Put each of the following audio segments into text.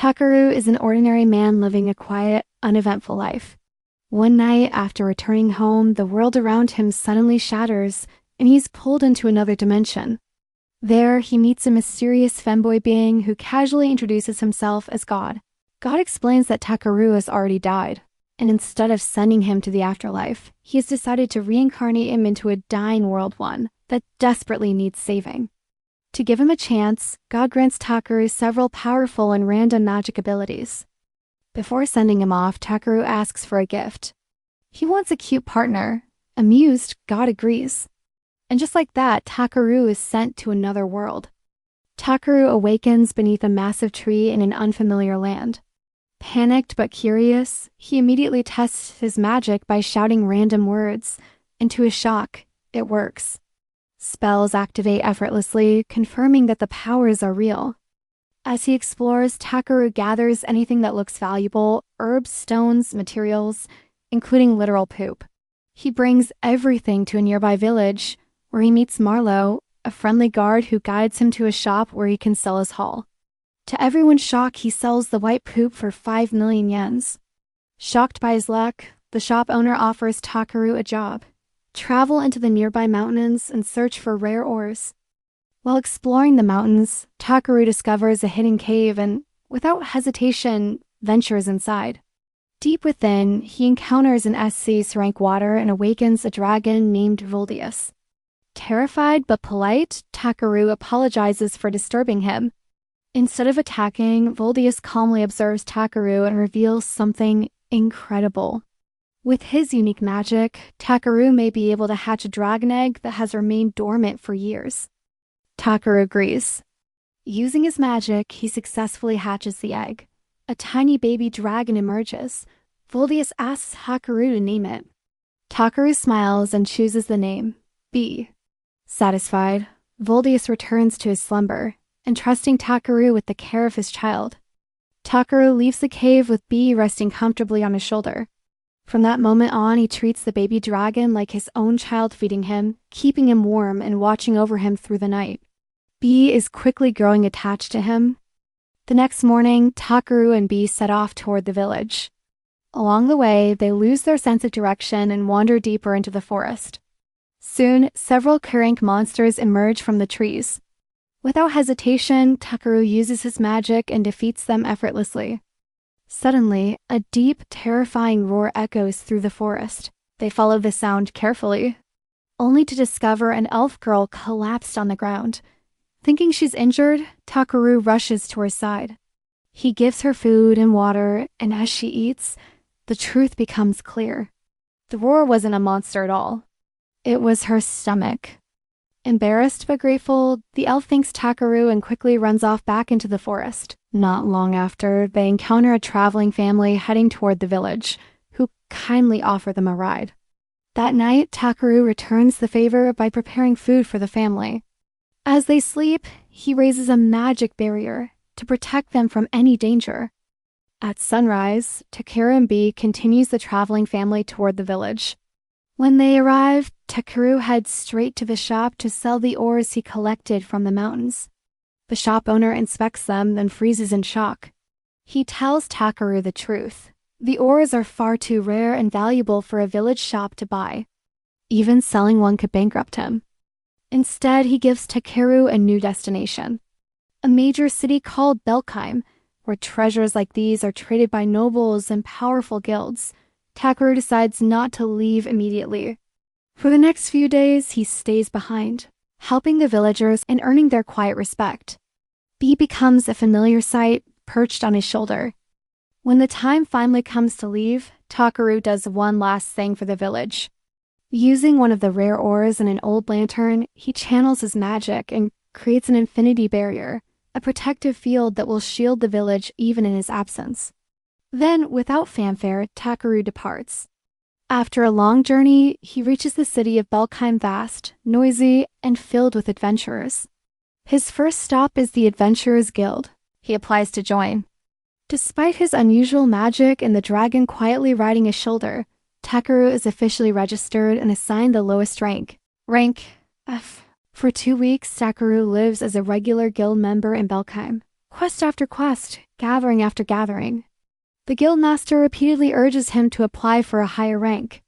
Takeru is an ordinary man living a quiet, uneventful life. One night, after returning home, the world around him suddenly shatters, and he's pulled into another dimension. There, he meets a mysterious femboy being who casually introduces himself as God. God explains that Takeru has already died, and instead of sending him to the afterlife, he has decided to reincarnate him into a dying world one that desperately needs saving. To give him a chance, God grants Takeru several powerful and random magic abilities. Before sending him off, Takeru asks for a gift. He wants a cute partner. Amused, God agrees. And just like that, Takeru is sent to another world. Takeru awakens beneath a massive tree in an unfamiliar land. Panicked but curious, he immediately tests his magic by shouting random words, and to his shock, it works. Spells activate effortlessly, confirming that the powers are real. As he explores, Takeru gathers anything that looks valuable, herbs, stones, materials, including literal poop. He brings everything to a nearby village, where he meets Marlowe, a friendly guard who guides him to a shop where he can sell his haul. To everyone's shock, he sells the white poop for 5 million yens. Shocked by his luck, the shop owner offers Takeru a job. Travel into the nearby mountains and search for rare ores. While exploring the mountains, Takeru discovers a hidden cave and, without hesitation, ventures inside. Deep within, he encounters an SC rank water and awakens a dragon named Voldius. Terrified but polite, Takeru apologizes for disturbing him. Instead of attacking, Voldius calmly observes Takeru and reveals something incredible. With his unique magic, Takeru may be able to hatch a dragon egg that has remained dormant for years. Takeru agrees. Using his magic, he successfully hatches the egg. A tiny baby dragon emerges. Voldius asks Takeru to name it. Takeru smiles and chooses the name, B. Satisfied, Voldius returns to his slumber, entrusting Takeru with the care of his child. Takeru leaves the cave with B resting comfortably on his shoulder. From that moment on, he treats the baby dragon like his own child, feeding him, keeping him warm, and watching over him through the night. B is quickly growing attached to him. The next morning, Takeru and B set off toward the village. Along the way, they lose their sense of direction and wander deeper into the forest. Soon, several Kurank monsters emerge from the trees. Without hesitation, Takeru uses his magic and defeats them effortlessly. Suddenly, a deep, terrifying roar echoes through the forest. They follow the sound carefully, only to discover an elf girl collapsed on the ground. Thinking she's injured, Takeru rushes to her side. He gives her food and water, and as she eats, the truth becomes clear. The roar wasn't a monster at all. It was her stomach. Embarrassed but grateful, the elf thanks Takeru and quickly runs off back into the forest. Not long after, they encounter a traveling family heading toward the village, who kindly offer them a ride. That night, Takeru returns the favor by preparing food for the family. As they sleep, he raises a magic barrier to protect them from any danger. At sunrise, Takeru and B continues the traveling family toward the village. When they arrive, Takeru heads straight to the shop to sell the ores he collected from the mountains. The shop owner inspects them, then freezes in shock. He tells Takeru the truth. The ores are far too rare and valuable for a village shop to buy. Even selling one could bankrupt him. Instead, he gives Takeru a new destination, a major city called Belkheim, where treasures like these are traded by nobles and powerful guilds. Takeru decides not to leave immediately. For the next few days, he stays behind, helping the villagers and earning their quiet respect. B becomes a familiar sight, perched on his shoulder. When the time finally comes to leave, Takeru does one last thing for the village. Using one of the rare ores and an old lantern, he channels his magic and creates an infinity barrier, a protective field that will shield the village even in his absence. Then, without fanfare, Takeru departs. After a long journey, he reaches the city of Belkheim, vast, noisy, and filled with adventurers. His first stop is the Adventurers Guild. He applies to join. Despite his unusual magic and the dragon quietly riding his shoulder, Takeru is officially registered and assigned the lowest rank, F. For 2 weeks, Takeru lives as a regular guild member in Belkheim, quest after quest, gathering after gathering. The guildmaster repeatedly urges him to apply for a higher rank,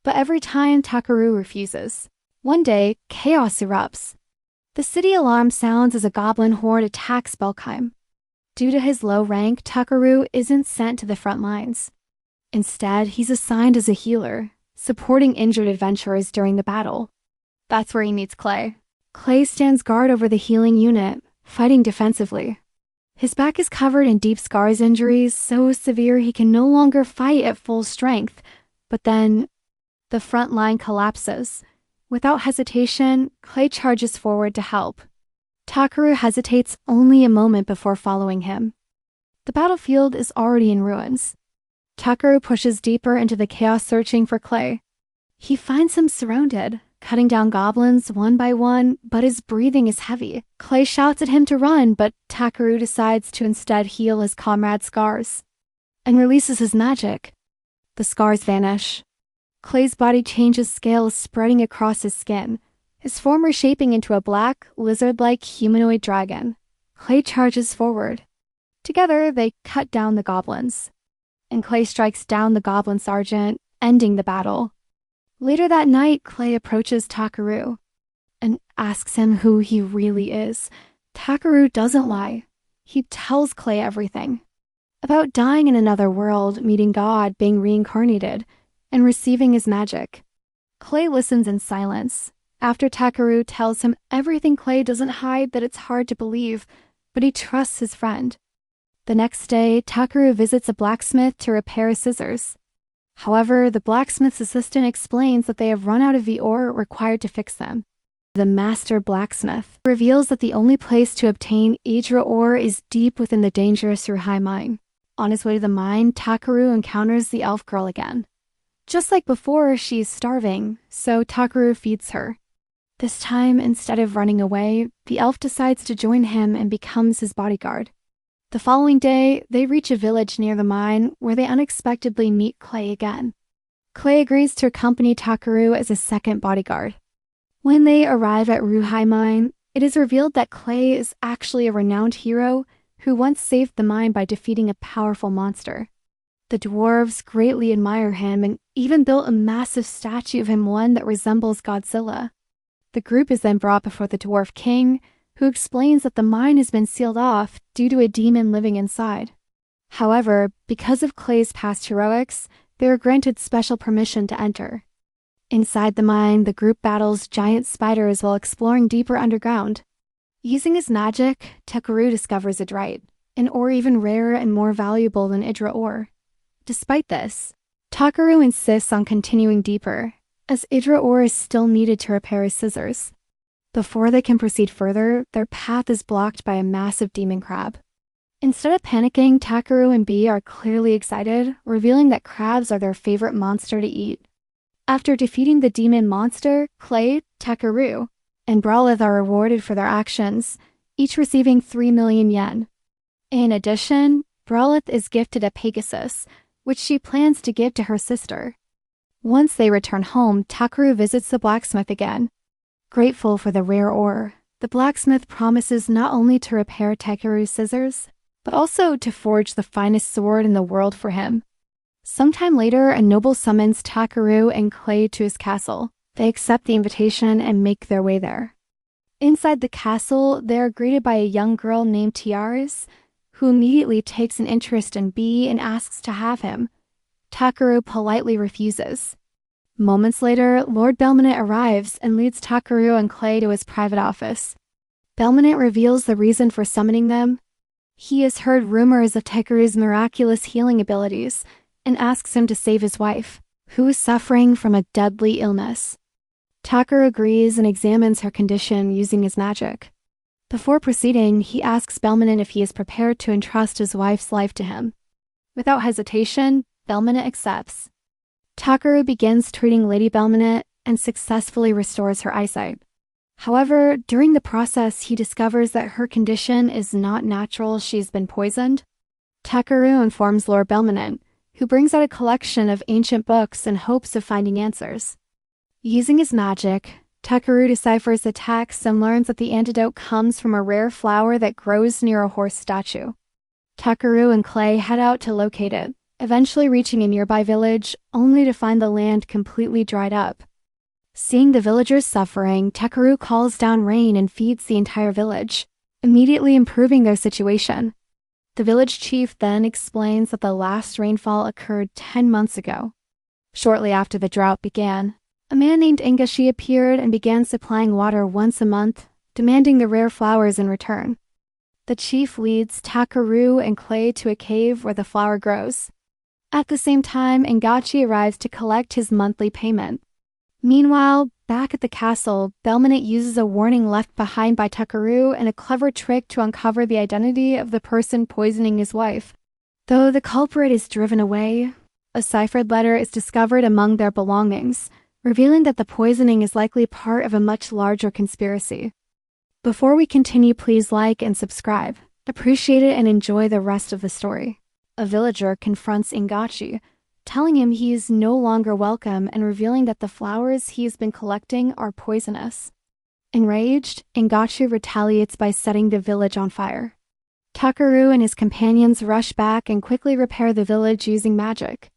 but every time Takeru refuses. One day, chaos erupts. The city alarm sounds as a goblin horde attacks Belkheim. Due to his low rank, Takeru isn't sent to the front lines. Instead, he's assigned as a healer, supporting injured adventurers during the battle. That's where he meets Clay. Clay stands guard over the healing unit, fighting defensively. His back is covered in deep scars injuries, so severe he can no longer fight at full strength. But then, the front line collapses. Without hesitation, Clay charges forward to help. Takeru hesitates only a moment before following him. The battlefield is already in ruins. Takeru pushes deeper into the chaos searching for Clay. He finds him surrounded, cutting down goblins one by one, but his breathing is heavy. Clay shouts at him to run, but Takeru decides to instead heal his comrade's scars and releases his magic. The scars vanish. Clay's body changes scales spreading across his skin, his form reshaping into a black, lizard-like humanoid dragon. Clay charges forward. Together, they cut down the goblins, and Clay strikes down the goblin sergeant, ending the battle. Later that night, Clay approaches Takeru and asks him who he really is. Takeru doesn't lie. He tells Clay everything. About dying in another world, meeting God, being reincarnated, and receiving his magic. Clay listens in silence. After Takeru tells him everything, Clay doesn't hide that it's hard to believe, but he trusts his friend. The next day, Takeru visits a blacksmith to repair his scissors. However, the blacksmith's assistant explains that they have run out of the ore required to fix them. The master blacksmith reveals that the only place to obtain Idra ore is deep within the dangerous Ruhai mine. On his way to the mine, Takeru encounters the elf girl again. Just like before, she is starving, so Takeru feeds her. This time, instead of running away, the elf decides to join him and becomes his bodyguard. The following day, they reach a village near the mine where they unexpectedly meet Clay again. Clay agrees to accompany Takeru as a second bodyguard. When they arrive at Ruhai Mine, it is revealed that Clay is actually a renowned hero who once saved the mine by defeating a powerful monster. The dwarves greatly admire him and even built a massive statue of him, one that resembles Godzilla. The group is then brought before the dwarf king, who explains that the mine has been sealed off due to a demon living inside. However, because of Clay's past heroics, they are granted special permission to enter. Inside the mine, the group battles giant spiders while exploring deeper underground. Using his magic, Takeru discovers Idrite, an ore even rarer and more valuable than Idra ore. Despite this, Takeru insists on continuing deeper, as Idra ore is still needed to repair his scissors. Before they can proceed further, their path is blocked by a massive demon crab. Instead of panicking, Takeru and Bee are clearly excited, revealing that crabs are their favorite monster to eat. After defeating the demon monster, Clay, Takeru, and Brawlith are rewarded for their actions, each receiving 3 million yen. In addition, Brawlith is gifted a Pegasus, which she plans to give to her sister. Once they return home, Takeru visits the blacksmith again. Grateful for the rare ore, the blacksmith promises not only to repair Takeru's scissors, but also to forge the finest sword in the world for him. Sometime later, a noble summons Takeru and Clay to his castle. They accept the invitation and make their way there. Inside the castle, they are greeted by a young girl named Tiaris, who immediately takes an interest in Bee and asks to have him. Takeru politely refuses. Moments later, Lord Belminent arrives and leads Takeru and Clay to his private office. Belminent reveals the reason for summoning them. He has heard rumors of Takeru's miraculous healing abilities and asks him to save his wife, who is suffering from a deadly illness. Takeru agrees and examines her condition using his magic. Before proceeding, he asks Belminent if he is prepared to entrust his wife's life to him. Without hesitation, Belminent accepts. Takeru begins treating Lady Belminent and successfully restores her eyesight. However, during the process, he discovers that her condition is not natural. She's been poisoned. Takeru informs Lord Belminent, who brings out a collection of ancient books in hopes of finding answers. Using his magic, Takeru deciphers the text and learns that the antidote comes from a rare flower that grows near a horse statue. Takeru and Clay head out to locate it, eventually reaching a nearby village, only to find the land completely dried up. Seeing the villagers suffering, Takeru calls down rain and feeds the entire village, immediately improving their situation. The village chief then explains that the last rainfall occurred 10 months ago. Shortly after the drought began, a man named Ingashi appeared and began supplying water once a month, demanding the rare flowers in return. The chief leads Takeru and Clay to a cave where the flower grows. At the same time, Ingashi arrives to collect his monthly payment. Meanwhile, back at the castle, Belminate uses a warning left behind by Takeru and a clever trick to uncover the identity of the person poisoning his wife. Though the culprit is driven away, a ciphered letter is discovered among their belongings, revealing that the poisoning is likely part of a much larger conspiracy. Before we continue, please like and subscribe. Appreciate it and enjoy the rest of the story. A villager confronts Ingashi, telling him he is no longer welcome and revealing that the flowers he has been collecting are poisonous. Enraged, Ingashi retaliates by setting the village on fire. Takeru and his companions rush back and quickly repair the village using magic.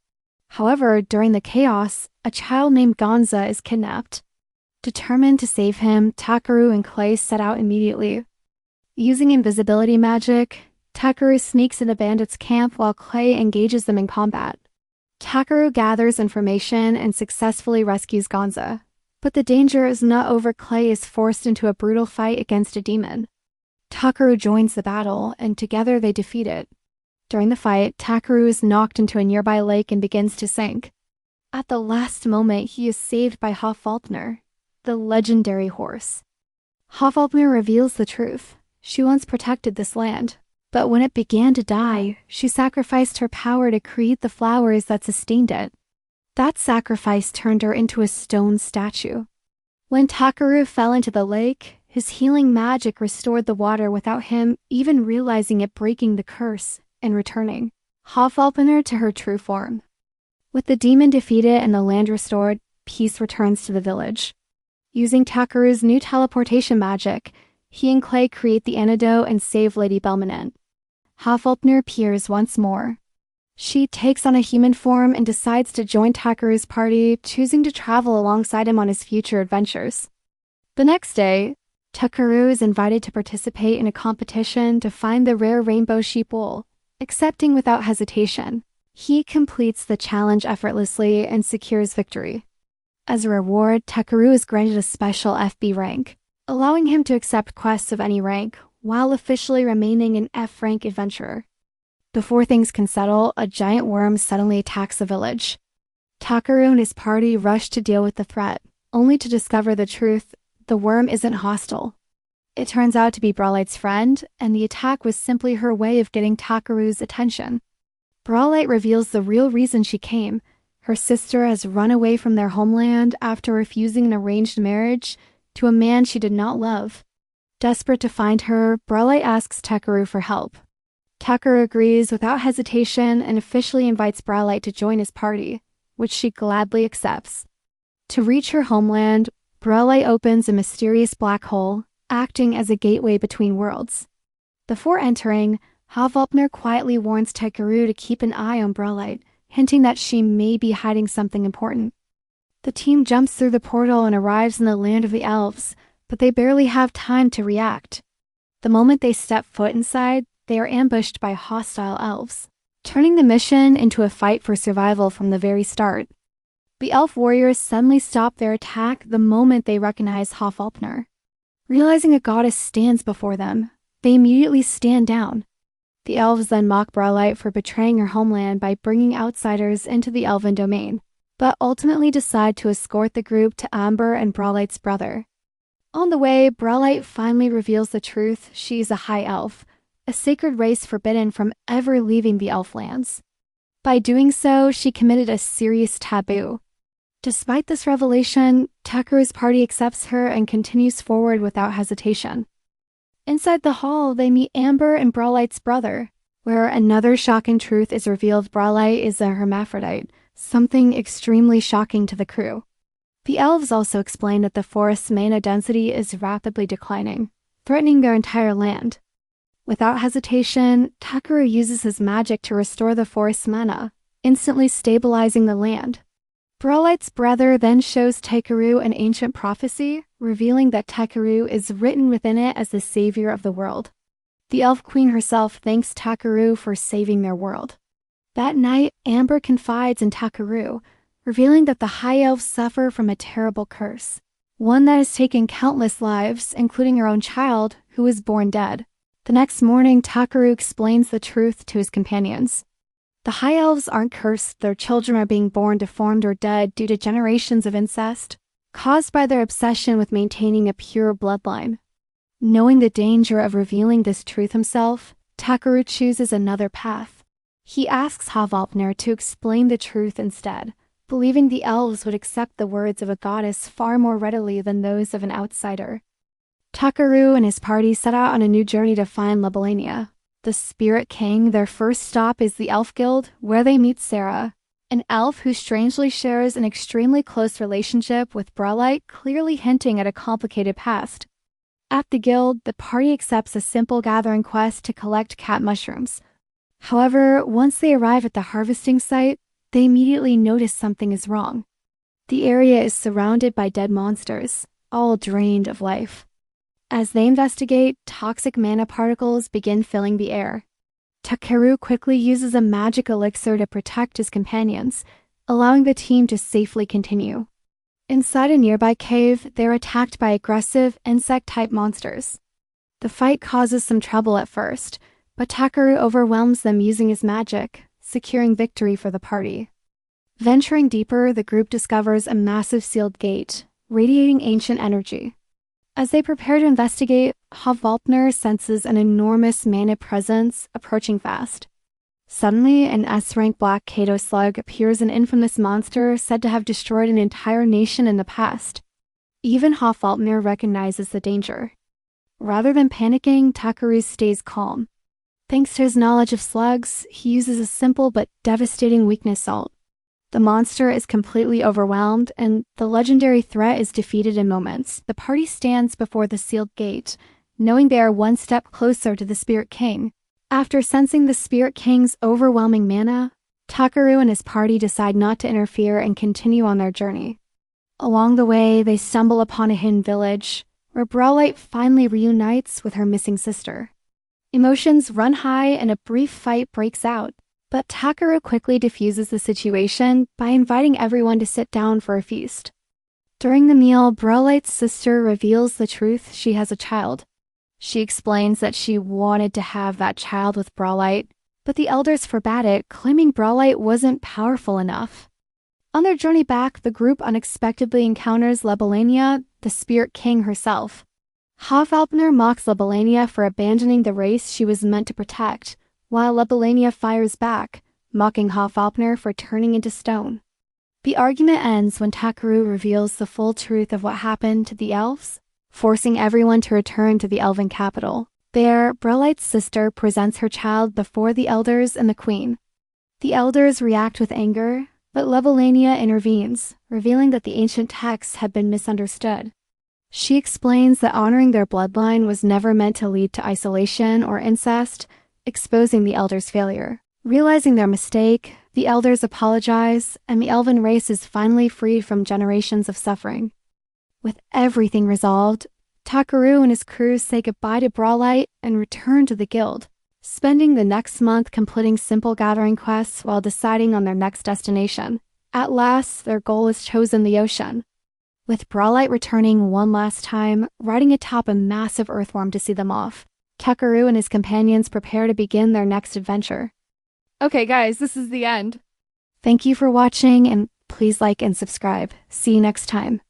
However, during the chaos, a child named Gonza is kidnapped. Determined to save him, Takeru and Clay set out immediately. Using invisibility magic, Takeru sneaks into bandits' camp while Clay engages them in combat. Takeru gathers information and successfully rescues Gonza. But the danger is not over. Clay is forced into a brutal fight against a demon. Takeru joins the battle, and together they defeat it. During the fight, Takeru is knocked into a nearby lake and begins to sink. At the last moment, he is saved by Hafaltner, the legendary horse. Hafaltner reveals the truth. She once protected this land, but when it began to die, she sacrificed her power to create the flowers that sustained it. That sacrifice turned her into a stone statue. When Takeru fell into the lake, his healing magic restored the water without him even realizing it, breaking the curse and returning Hafaltner to her true form. With the demon defeated and the land restored, peace returns to the village. Using Takeru's new teleportation magic, he and Clay create the antidote and save Lady Belminate. Hafaltner appears once more. She takes on a human form and decides to join Takeru's party, choosing to travel alongside him on his future adventures. The next day, Takeru is invited to participate in a competition to find the rare rainbow sheep wool. Accepting without hesitation, he completes the challenge effortlessly and secures victory. As a reward, Takeru is granted a special FB rank, allowing him to accept quests of any rank, while officially remaining an F-rank adventurer. Before things can settle, a giant worm suddenly attacks the village. Takeru and his party rush to deal with the threat, only to discover the truth: the worm isn't hostile. It turns out to be Brawlite's friend, and the attack was simply her way of getting Takeru's attention. Brawlite reveals the real reason she came. Her sister has run away from their homeland after refusing an arranged marriage to a man she did not love. Desperate to find her, Brawlite asks Takeru for help. Takeru agrees without hesitation and officially invites Brawlite to join his party, which she gladly accepts. To reach her homeland, Brawlite opens a mysterious black hole, acting as a gateway between worlds. Before entering, Hafaltner quietly warns Takeru to keep an eye on Brawlite, hinting that she may be hiding something important. The team jumps through the portal and arrives in the land of the elves, but they barely have time to react. The moment they step foot inside, they are ambushed by hostile elves, turning the mission into a fight for survival from the very start. The elf warriors suddenly stop their attack the moment they recognize Hafaltner. Realizing a goddess stands before them, they immediately stand down. The elves then mock Brawlite for betraying her homeland by bringing outsiders into the elven domain, but ultimately decide to escort the group to Amber and Brawlite's brother. On the way, Brawlite finally reveals the truth: she is a high elf, a sacred race forbidden from ever leaving the elflands. By doing so, she committed a serious taboo. Despite this revelation, Takeru's party accepts her and continues forward without hesitation. Inside the hall, they meet Amber and Brawlite's brother, where another shocking truth is revealed: Brawlite is a hermaphrodite, something extremely shocking to the crew. The elves also explain that the forest's mana density is rapidly declining, threatening their entire land. Without hesitation, Takeru uses his magic to restore the forest's mana, instantly stabilizing the land. Brawlite's brother then shows Takeru an ancient prophecy, revealing that Takeru is written within it as the savior of the world. The Elf Queen herself thanks Takeru for saving their world. That night, Amber confides in Takeru, revealing that the High Elves suffer from a terrible curse, one that has taken countless lives, including her own child, who was born dead. The next morning, Takeru explains the truth to his companions. The High Elves aren't cursed, their children are being born deformed or dead due to generations of incest, caused by their obsession with maintaining a pure bloodline. Knowing the danger of revealing this truth himself, Takeru chooses another path. He asks Havalpnir to explain the truth instead, believing the elves would accept the words of a goddess far more readily than those of an outsider. Takeru and his party set out on a new journey to find Lebalania. The Spirit King, their first stop is the Elf Guild, where they meet Sarah, an elf who strangely shares an extremely close relationship with Brawlite, clearly hinting at a complicated past. At the guild, the party accepts a simple gathering quest to collect cat mushrooms. However, once they arrive at the harvesting site, they immediately notice something is wrong. The area is surrounded by dead monsters, all drained of life. As they investigate, toxic mana particles begin filling the air. Takeru quickly uses a magic elixir to protect his companions, allowing the team to safely continue. Inside a nearby cave, they're attacked by aggressive, insect-type monsters. The fight causes some trouble at first, but Takeru overwhelms them using his magic, securing victory for the party. Venturing deeper, the group discovers a massive sealed gate, radiating ancient energy. As they prepare to investigate, Havalpnir senses an enormous mana presence approaching fast. Suddenly, an S-rank black Kato slug appears, an infamous monster said to have destroyed an entire nation in the past. Even Havalpnir recognizes the danger. Rather than panicking, Takeru stays calm. Thanks to his knowledge of slugs, he uses a simple but devastating weakness salt. The monster is completely overwhelmed, and the legendary threat is defeated in moments. The party stands before the sealed gate, knowing they are one step closer to the Spirit King. After sensing the Spirit King's overwhelming mana, Takeru and his party decide not to interfere and continue on their journey. Along the way, they stumble upon a hidden village, where Brawlite finally reunites with her missing sister. Emotions run high and a brief fight breaks out. But Takeru quickly diffuses the situation by inviting everyone to sit down for a feast. During the meal, Brawlite's sister reveals the truth: she has a child. She explains that she wanted to have that child with Brawlite, but the elders forbade it, claiming Brawlite wasn't powerful enough. On their journey back, the group unexpectedly encounters Lebalania, the Spirit King herself. Havalpnir mocks Lebalania for abandoning the race she was meant to protect, while Lebalania fires back, mocking Havalpnir for turning into stone. The argument ends when Takeru reveals the full truth of what happened to the elves, forcing everyone to return to the elven capital. There, Brawlite's sister presents her child before the elders and the queen. The elders react with anger, but Lebalania intervenes, revealing that the ancient texts had been misunderstood. She explains that honoring their bloodline was never meant to lead to isolation or incest, exposing the elders' failure. Realizing their mistake, the elders apologize, and the elven race is finally freed from generations of suffering. With everything resolved, Takeru and his crew say goodbye to Brawlite and return to the guild, spending the next month completing simple gathering quests while deciding on their next destination. At last, their goal is chosen: the ocean. With Brawlite returning one last time, riding atop a massive earthworm to see them off, Takeru and his companions prepare to begin their next adventure. Okay guys, this is the end. Thank you for watching, and please like and subscribe. See you next time.